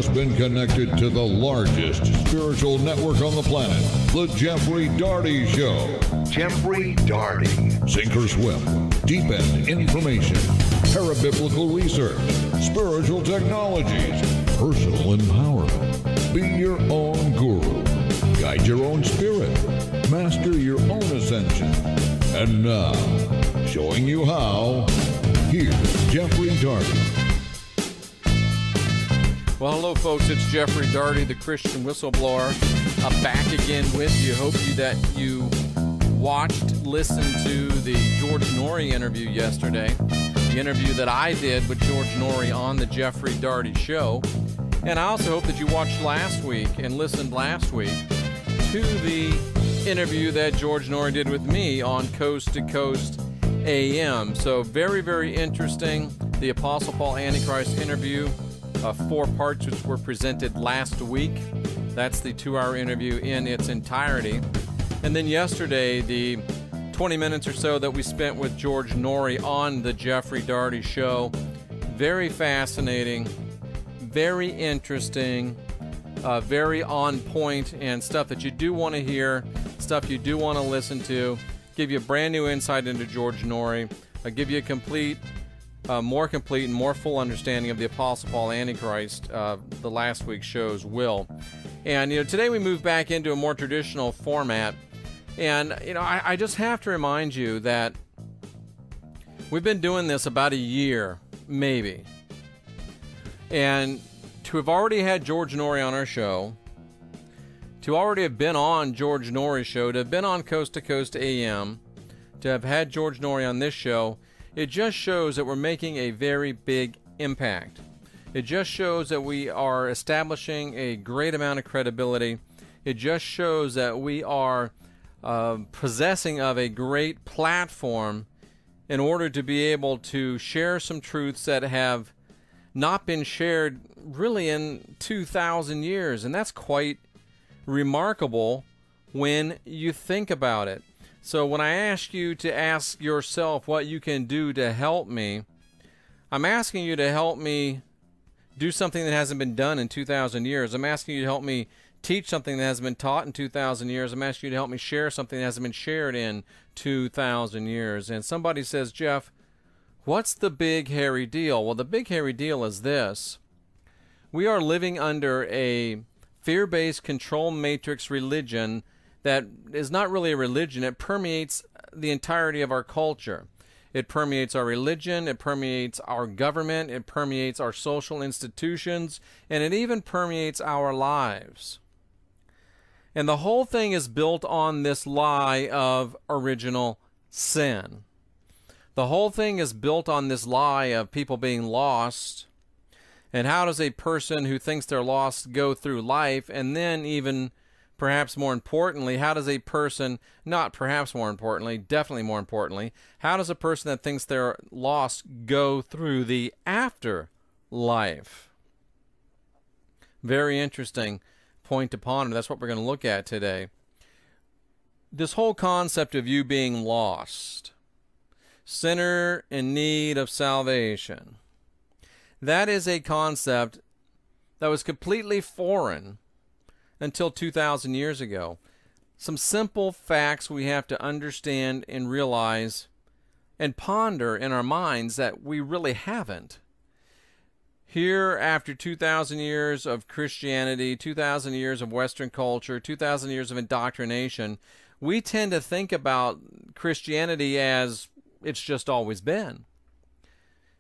just been connected to the largest spiritual network on the planet, The Jeffrey Daugherty Show. Jeffrey Daugherty. Sink or swim, deep end information, parabiblical research, spiritual technologies, personal empowerment. Be your own guru. Guide your own spirit. Master your own ascension. And now, showing you how, here's Jeffrey Daugherty. Well, hello, folks. It's Jeffrey Daugherty, the Christian whistleblower. I'm back again with you. Hope that you listened to the George Norrie interview yesterday, the interview that I did with George Norrie on the Jeffrey Daugherty Show. And I also hope that you watched last week and listened last week to the interview that George Norrie did with me on Coast to Coast AM. So very, very interesting. The Apostle Paul Antichrist interview, 4 parts which were presented last week. That's the 2-hour interview in its entirety. And then yesterday, the 20 minutes or so that we spent with George Norrie on the Jeffrey Daugherty Show. Very fascinating, very interesting, very on point, and stuff that you do want to hear, stuff you do want to listen to. Give you a brand new insight into George Norrie. Give you a more complete and more full understanding of the Apostle Paul Antichrist. The last week's shows will. And today we move back into a more traditional format. And I just have to remind you that we've been doing this about a year, maybe. And to have already had George Norrie on our show, to already have been on George Norrie's show, to have been on Coast to Coast AM, to have had George Norrie on this show, it just shows that we're making a very big impact. It just shows that we are establishing a great amount of credibility. It just shows that we are possessing of a great platform in order to be able to share some truths that have not been shared really in 2,000 years. And that's quite remarkable when you think about it. So when I ask you to ask yourself what you can do to help me, I'm asking you to help me do something that hasn't been done in 2,000 years. I'm asking you to help me teach something that hasn't been taught in 2,000 years. I'm asking you to help me share something that hasn't been shared in 2,000 years. And somebody says, Jeff, what's the big hairy deal? Well, the big hairy deal is this. We are living under a fear-based control matrix religion that is not really a religion. It permeates the entirety of our culture. It permeates our religion, it permeates our government, it permeates our social institutions, and it even permeates our lives. And the whole thing is built on this lie of original sin. The whole thing is built on this lie of people being lost. And how does a person who thinks they're lost go through life? And then even perhaps more importantly, how does a person, not perhaps more importantly, definitely more importantly, how does a person that thinks they're lost go through the afterlife? Very interesting point to ponder. That's what we're going to look at today. This whole concept of you being lost, sinner in need of salvation, that is a concept that was completely foreign until 2,000 years ago. Some simple facts we have to understand and realize and ponder in our minds that we really haven't. Here, after 2,000 years of Christianity, 2,000 years of Western culture, 2,000 years of indoctrination, we tend to think about Christianity as it's just always been.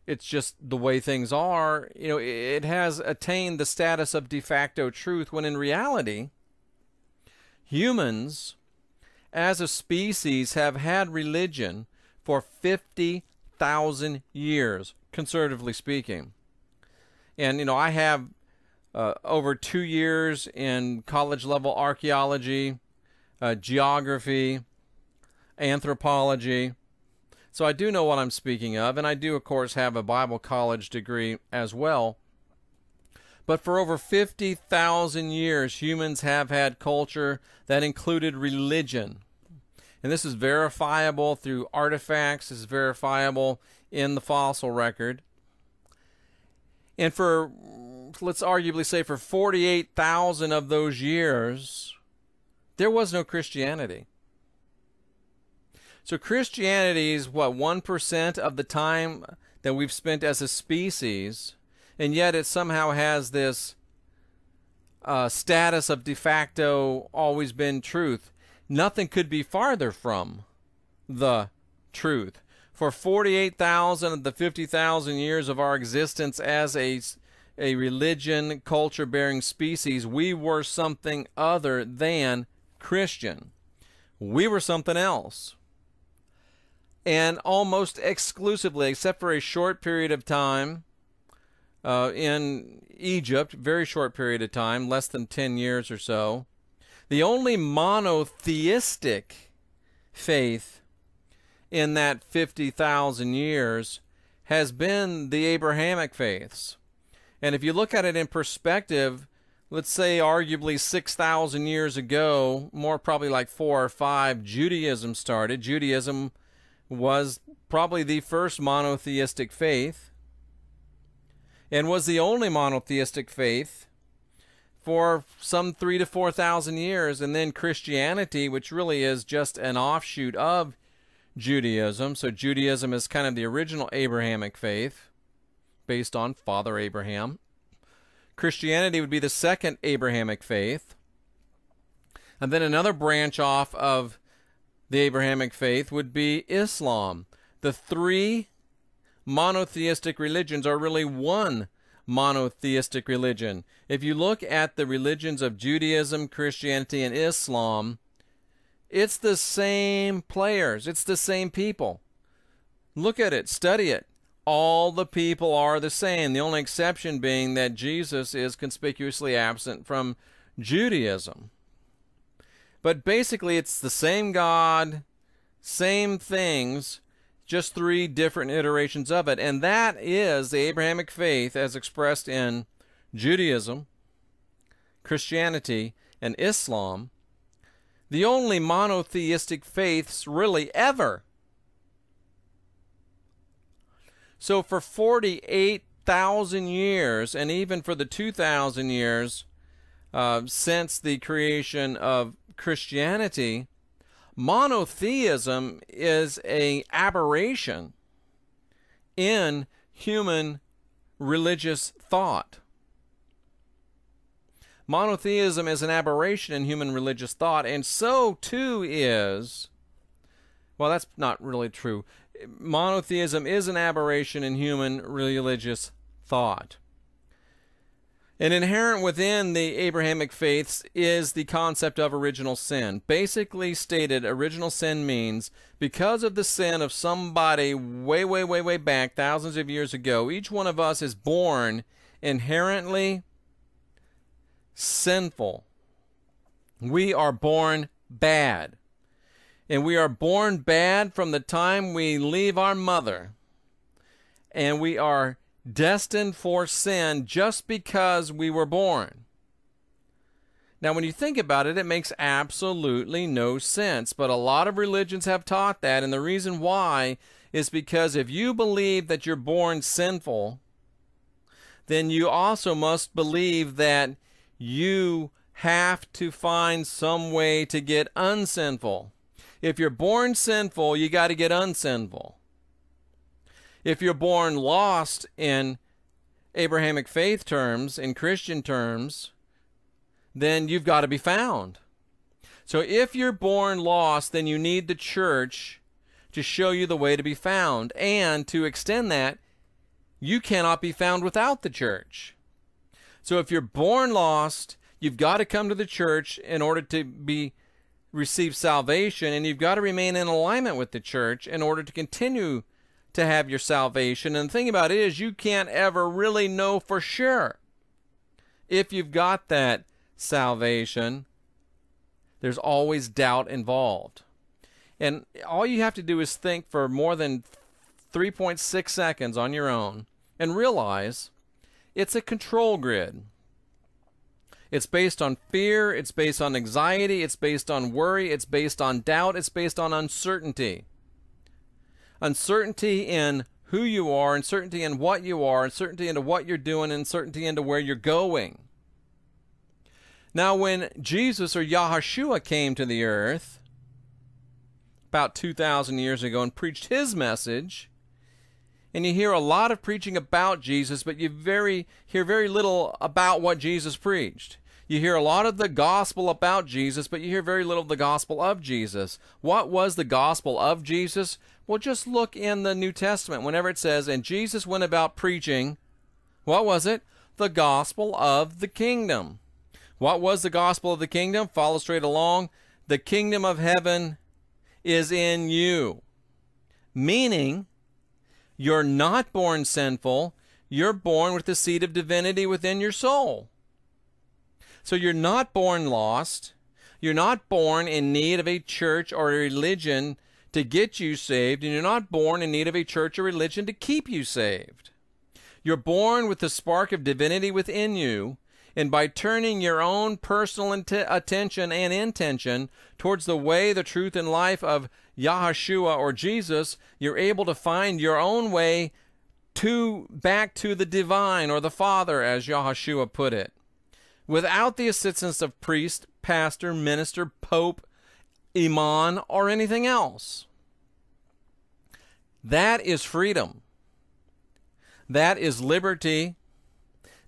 It's just the way things are. It has attained the status of de facto truth, when in reality, humans as a species have had religion for 50,000 years, conservatively speaking. And, I have over 2 years in college-level archaeology, geography, anthropology. So I do know what I'm speaking of, and I do, of course, have a Bible college degree as well. But for over 50,000 years, humans have had culture that included religion. And this is verifiable through artifacts. This is verifiable in the fossil record. And for let's arguably say for 48,000 of those years, there was no Christianity. So Christianity is, what, 1% of the time that we've spent as a species, and yet it somehow has this status of de facto always been truth. Nothing could be farther from the truth. For 48,000 of the 50,000 years of our existence as a religion, culture-bearing species, we were something other than Christian. We were something else. And almost exclusively, except for a short period of time in Egypt, very short period of time, less than 10 years or so, the only monotheistic faith in that 50,000 years has been the Abrahamic faiths. And if you look at it in perspective, let's say arguably 6,000 years ago, more probably like 4 or 5, Judaism started. Judaism was probably the first monotheistic faith and was the only monotheistic faith for some 3,000 to 4,000 years. And then Christianity, which really is just an offshoot of Judaism. So Judaism is kind of the original Abrahamic faith based on Father Abraham. Christianity would be the second Abrahamic faith. And then another branch off of the Abrahamic faith would be Islam. The 3 monotheistic religions are really one monotheistic religion. If you look at the religions of Judaism, Christianity, and Islam, it's the same players. It's the same people. Look at it. Study it. All the people are the same. The only exception being that Jesus is conspicuously absent from Judaism. But basically, it's the same God, same things, just 3 different iterations of it. And that is the Abrahamic faith as expressed in Judaism, Christianity, and Islam. The only monotheistic faiths really ever. So for 48,000 years, and even for the 2,000 years since the creation of Christianity, monotheism is an aberration in human religious thought. Monotheism is an aberration in human religious thought, and so too is, well, that's not really true. Monotheism is an aberration in human religious thought. And inherent within the Abrahamic faiths is the concept of original sin. Basically stated, original sin means because of the sin of somebody way, way, way, way back, thousands of years ago, each one of us is born inherently sinful. We are born bad. And we are born bad from the time we leave our mother. And we are destined for sin just because we were born. Now, when you think about it, it makes absolutely no sense. But a lot of religions have taught that. And the reason why is because if you believe that you're born sinful, then you also must believe that you have to find some way to get unsinful. If you're born sinful, you got to get unsinful. If you're born lost in Abrahamic faith terms, in Christian terms, then you've got to be found. So if you're born lost, then you need the church to show you the way to be found. And to extend that, you cannot be found without the church. So if you're born lost, you've got to come to the church in order to receive salvation, and you've got to remain in alignment with the church in order to continue to have your salvation. And the thing about it is you can't ever really know for sure if you've got that salvation. There's always doubt involved. And all you have to do is think for more than 3.6 seconds on your own and realize it's a control grid. It's based on fear, it's based on anxiety, it's based on worry, it's based on doubt, it's based on uncertainty. Uncertainty in who you are, uncertainty in what you are, uncertainty into what you're doing, uncertainty into where you're going. Now, when Jesus or Yahushua came to the earth about 2,000 years ago and preached his message, and you hear a lot of preaching about Jesus, but you hear very little about what Jesus preached. You hear a lot of the gospel about Jesus, but you hear very little of the gospel of Jesus. What was the gospel of Jesus? Well, just look in the New Testament. Whenever it says, and Jesus went about preaching, what was it? The gospel of the kingdom. What was the gospel of the kingdom? Follow straight along. The kingdom of heaven is in you. Meaning, you're not born sinful. You're born with the seed of divinity within your soul. So you're not born lost. You're not born in need of a church or a religion to get you saved, and you're not born in need of a church or religion to keep you saved. You're born with the spark of divinity within you, and by turning your own personal attention and intention towards the way, the truth, and life of Yahushua or Jesus, you're able to find your own way back to the divine or the Father, as Yahushua put it, without the assistance of priest, pastor, minister, pope, imam, or anything else. That is freedom. That is liberty.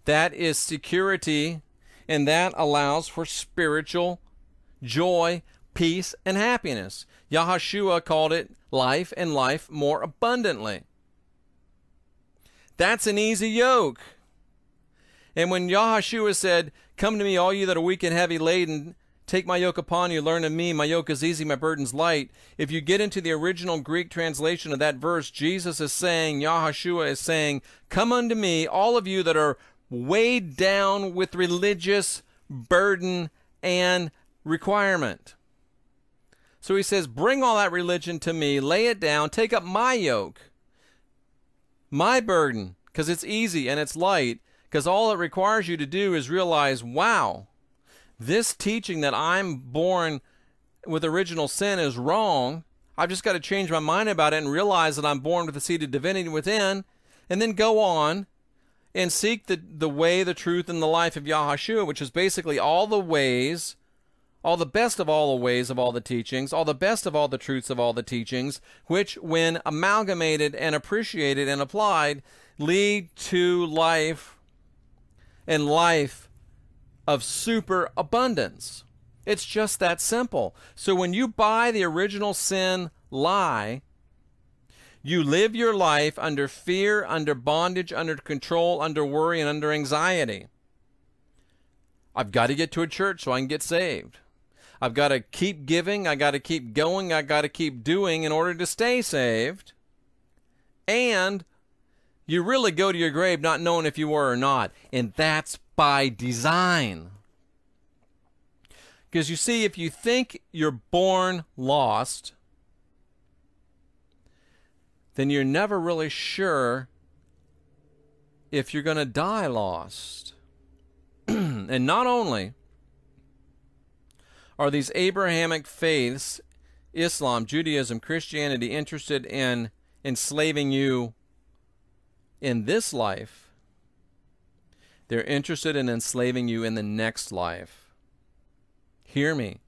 That is security. And that allows for spiritual joy, peace, and happiness. Yahushua called it life, and life more abundantly. That's an easy yoke. And when Yahushua said, "Come to me, all you that are weak and heavy laden, take my yoke upon you, learn of me, my yoke is easy, my burden's light." If you get into the original Greek translation of that verse, Jesus is saying, Yahushua is saying, "Come unto me, all of you that are weighed down with religious burden and requirement." So he says, bring all that religion to me, lay it down, take up my yoke, my burden, because it's easy and it's light, because all it requires you to do is realize, wow, this teaching that I'm born with original sin is wrong. I've just got to change my mind about it and realize that I'm born with the seed of divinity within, and then go on and seek the way, the truth, and the life of Yahushua, which is basically all the ways, all the best of all the ways of all the teachings, all the best of all the truths of all the teachings, which, when amalgamated and appreciated and applied, lead to life, and life of superabundance. It's just that simple. So when you buy the original sin lie, you live your life under fear, under bondage, under control, under worry, and under anxiety. I've got to get to a church so I can get saved. I've got to keep giving. I've got to keep going. I've got to keep doing in order to stay saved. And you really go to your grave not knowing if you were or not. And that's by design. Because you see, if you think you're born lost, then you're never really sure if you're going to die lost. And not only are these Abrahamic faiths, Islam, Judaism, Christianity, interested in enslaving you in this life, they're interested in enslaving you in the next life. Hear me.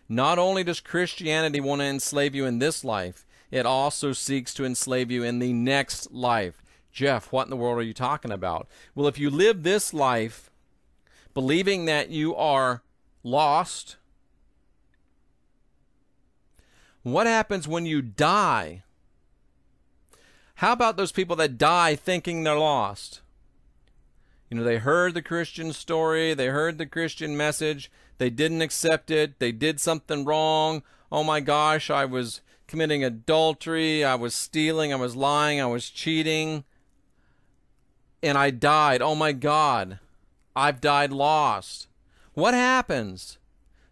Not only does Christianity want to enslave you in this life, it also seeks to enslave you in the next life. Jeff, what in the world are you talking about? Well, if you live this life believing that you are lost, what happens when you die? How about those people that die thinking they're lost? You know, they heard the Christian story, they heard the Christian message, they didn't accept it, they did something wrong. Oh my gosh, I was committing adultery, I was stealing, I was lying, I was cheating, and I died. Oh my God, I've died lost. What happens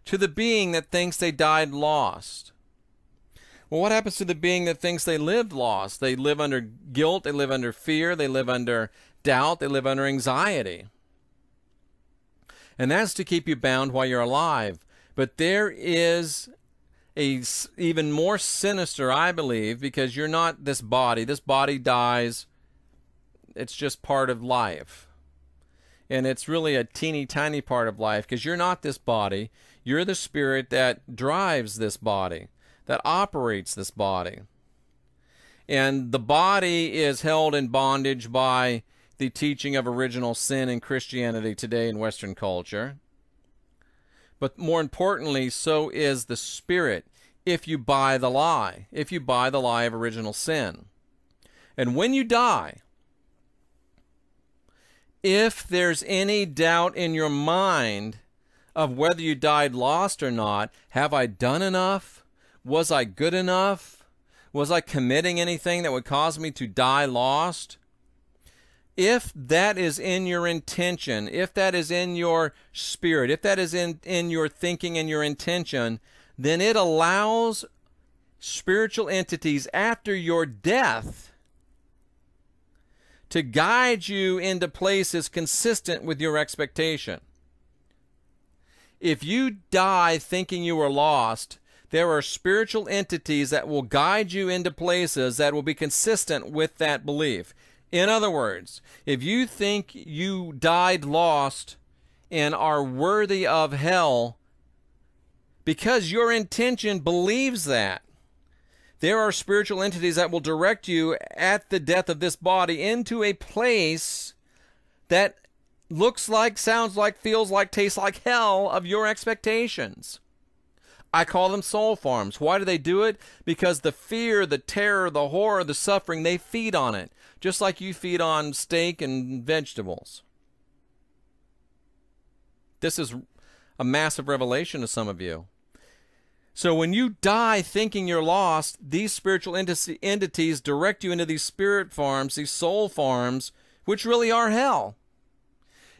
to the being that thinks they died lost? Well, what happens to the being that thinks they lived lost? They live under guilt, they live under fear, they live under doubt, they live under anxiety. And that's to keep you bound while you're alive. But there is even more sinister, I believe, because you're not this body. This body dies. It's just part of life. And it's really a teeny tiny part of life because you're not this body. You're the spirit that drives this body, that operates this body. And the body is held in bondage by the teaching of original sin in Christianity today in Western culture. But more importantly, so is the spirit if you buy the lie, of original sin. And when you die, if there's any doubt in your mind of whether you died lost or not, have I done enough? Was I good enough? Was I committing anything that would cause me to die lost? If that is in your intention, if that is in your spirit, if that is in your thinking and your intention, then it allows spiritual entities after your death to guide you into places consistent with your expectation. If you die thinking you were lost, there are spiritual entities that will guide you into places that will be consistent with that belief. In other words, if you think you died lost and are worthy of hell because your intention believes that, there are spiritual entities that will direct you at the death of this body into a place that looks like, sounds like, feels like, tastes like hell of your expectations. I call them soul farms. Why do they do it? Because the fear, the terror, the horror, the suffering, they feed on it. Just like you feed on steak and vegetables. This is a massive revelation to some of you. So when you die thinking you're lost, these spiritual entities direct you into these spirit farms, these soul farms, which really are hell.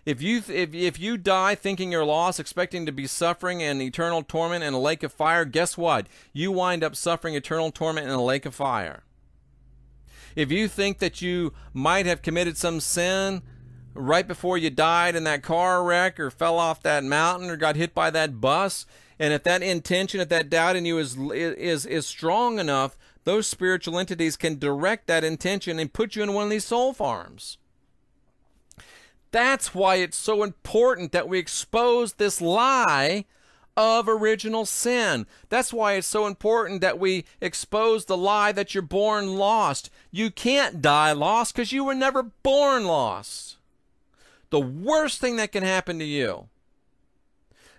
If you die thinking you're lost, expecting to be suffering in eternal torment in a lake of fire, guess what? You wind up suffering eternal torment in a lake of fire. If you think that you might have committed some sin right before you died in that car wreck or fell off that mountain or got hit by that bus, and if that intention, if that doubt in you is strong enough, those spiritual entities can direct that intention and put you in one of these soul farms. That's why it's so important that we expose this lie of original sin. That's why it's so important that we expose the lie that you're born lost. You can't die lost because you were never born lost. The worst thing that can happen to you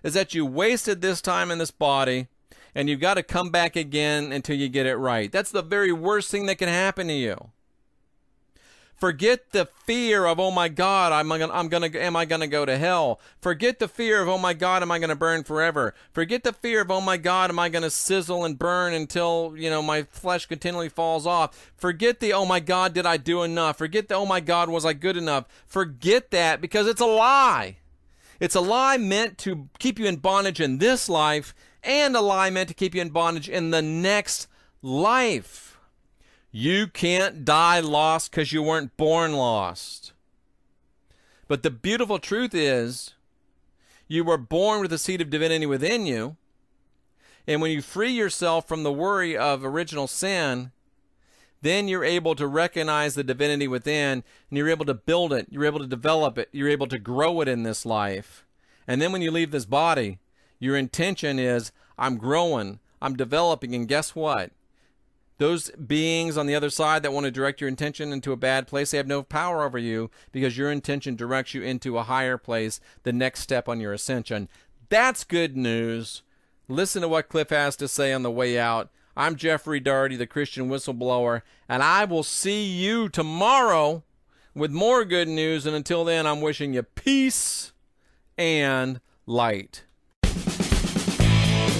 is that you wasted this time in this body and you've got to come back again until you get it right. That's the very worst thing that can happen to you. Forget the fear of, oh my God, am I gonna go to hell? Forget the fear of, oh my God, am I gonna burn forever? Forget the fear of, oh my God, am I gonna sizzle and burn until, my flesh continually falls off? Forget the, oh my God, did I do enough? Forget the, oh my God, was I good enough? Forget that, because it's a lie. It's a lie meant to keep you in bondage in this life, and a lie meant to keep you in bondage in the next life. You can't die lost because you weren't born lost. But the beautiful truth is, you were born with the seed of divinity within you. And when you free yourself from the worry of original sin, then you're able to recognize the divinity within, and you're able to build it, you're able to develop it, you're able to grow it in this life. And then when you leave this body, your intention is, I'm growing, I'm developing, and guess what? Those beings on the other side that want to direct your intention into a bad place, they have no power over you because your intention directs you into a higher place, the next step on your ascension. That's good news. Listen to what Cliff has to say on the way out. I'm Jeffrey Daugherty, the Christian whistleblower, and I will see you tomorrow with more good news. And until then, I'm wishing you peace and light.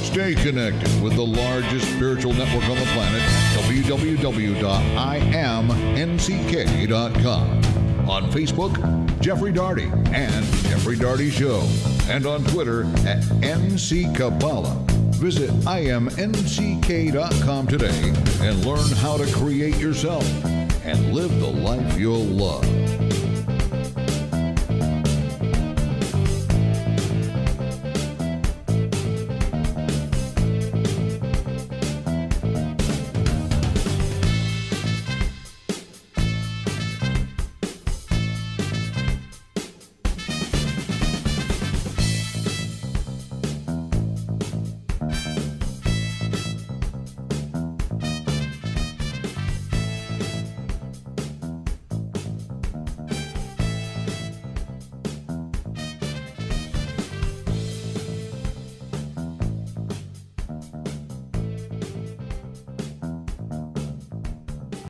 Stay connected with the largest spiritual network on the planet, www.imnck.com. On Facebook, Jeffrey Daugherty and Jeffrey Daugherty Show. And on Twitter at NCCabala. Visit imnck.com today and learn how to create yourself and live the life you'll love.